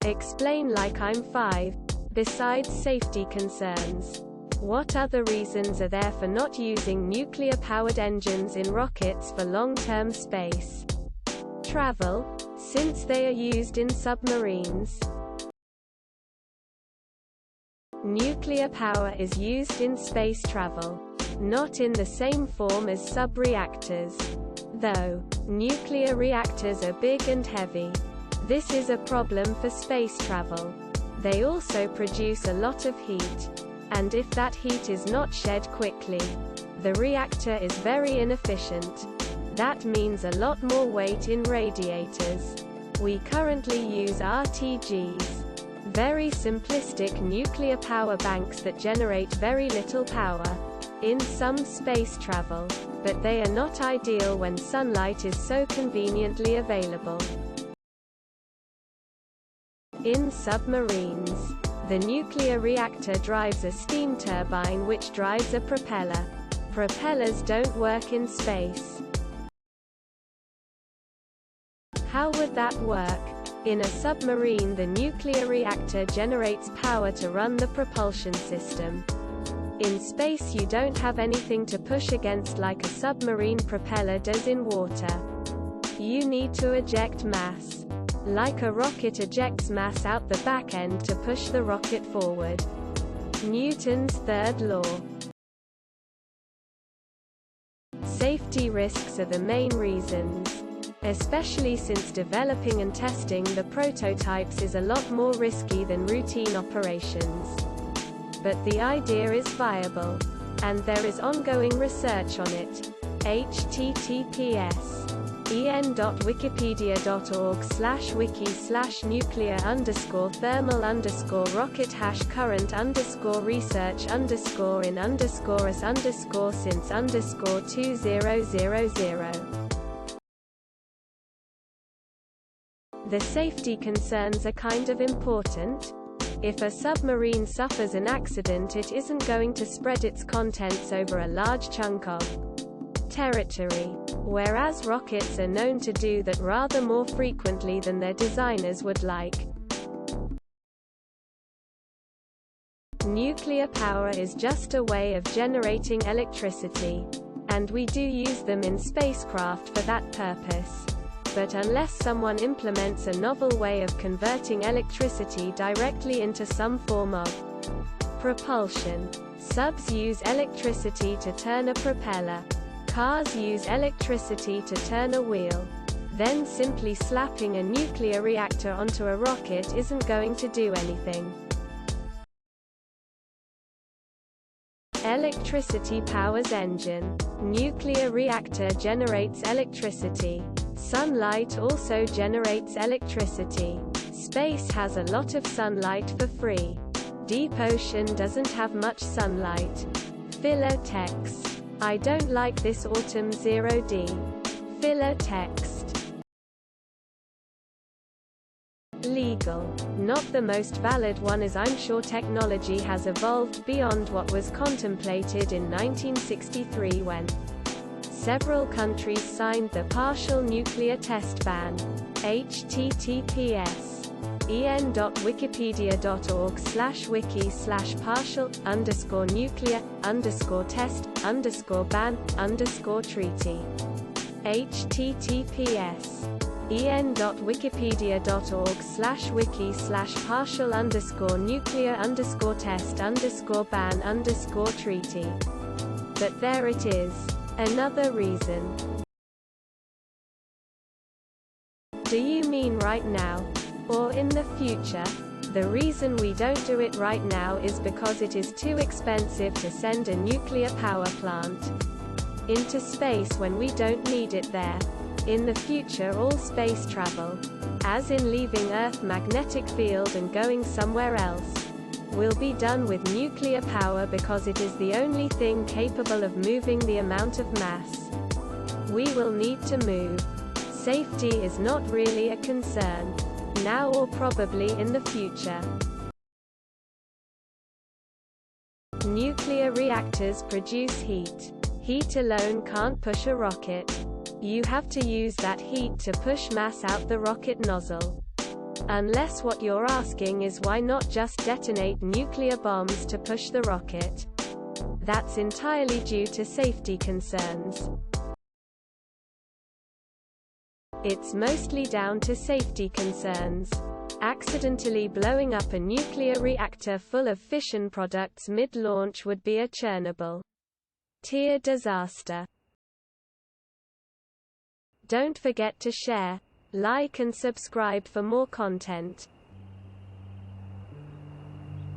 Explain like I'm 5. Besides safety concerns, what other reasons are there for not using nuclear-powered engines in rockets for long-term space travel, since they are used in submarines? Nuclear power is used in space travel, not in the same form as sub-reactors. Though nuclear reactors are big and heavy, this is a problem for space travel. They also produce a lot of heat, and if that heat is not shed quickly, the reactor is very inefficient. That means a lot more weight in radiators. We currently use RTGs, very simplistic nuclear power banks that generate very little power, in some space travel, but they are not ideal when sunlight is so conveniently available. In submarines, the nuclear reactor drives a steam turbine which drives a propeller. Propellers don't work in space. How would that work? In a submarine, the nuclear reactor generates power to run the propulsion system. In space you don't have anything to push against like a submarine propeller does in water. You need to eject mass, like a rocket ejects mass out the back end to push the rocket forward. Newton's third law. Safety risks are the main reasons, especially since developing and testing the prototypes is a lot more risky than routine operations. But the idea is viable, and there is ongoing research on it. https://wiki/nuclear_thermal_rocket #current_research_since_2000. The safety concerns are kind of important. If a submarine suffers an accident, it isn't going to spread its contents over a large chunk of territory, whereas rockets are known to do that rather more frequently than their designers would like. Nuclear power is just a way of generating electricity, and we do use them in spacecraft for that purpose. But unless someone implements a novel way of converting electricity directly into some form of propulsion, subs use electricity to turn a propeller, cars use electricity to turn a wheel, then simply slapping a nuclear reactor onto a rocket isn't going to do anything. Electricity powers engine. Nuclear reactor generates electricity. Sunlight also generates electricity. Space has a lot of sunlight for free. Deep ocean doesn't have much sunlight. Filler text. I don't like this autumn 0D. Filler text. Legal. Not the most valid one, as I'm sure technology has evolved beyond what was contemplated in 1963 when several countries signed the Partial Nuclear Test Ban. https://en.wikipedia.org/wiki/partial_nuclear_test_ban_treaty. https://en.wikipedia.org/wiki/partial_nuclear_test_ban_treaty. But there it is. Another reason. Do you mean right now? Or in the future? The reason we don't do it right now is because it is too expensive to send a nuclear power plant into space when we don't need it there. In the future, all space travel, as in leaving Earth's magnetic field and going somewhere else, will be done with nuclear power because it is the only thing capable of moving the amount of mass we will need to move. Safety is not really a concern, now or probably in the future. Nuclear reactors produce heat. Heat alone can't push a rocket. You have to use that heat to push mass out the rocket nozzle. Unless what you're asking is why not just detonate nuclear bombs to push the rocket. That's entirely due to safety concerns. It's mostly down to safety concerns. Accidentally blowing up a nuclear reactor full of fission products mid-launch would be a Chernobyl-tier disaster. Don't forget to share, like and subscribe for more content.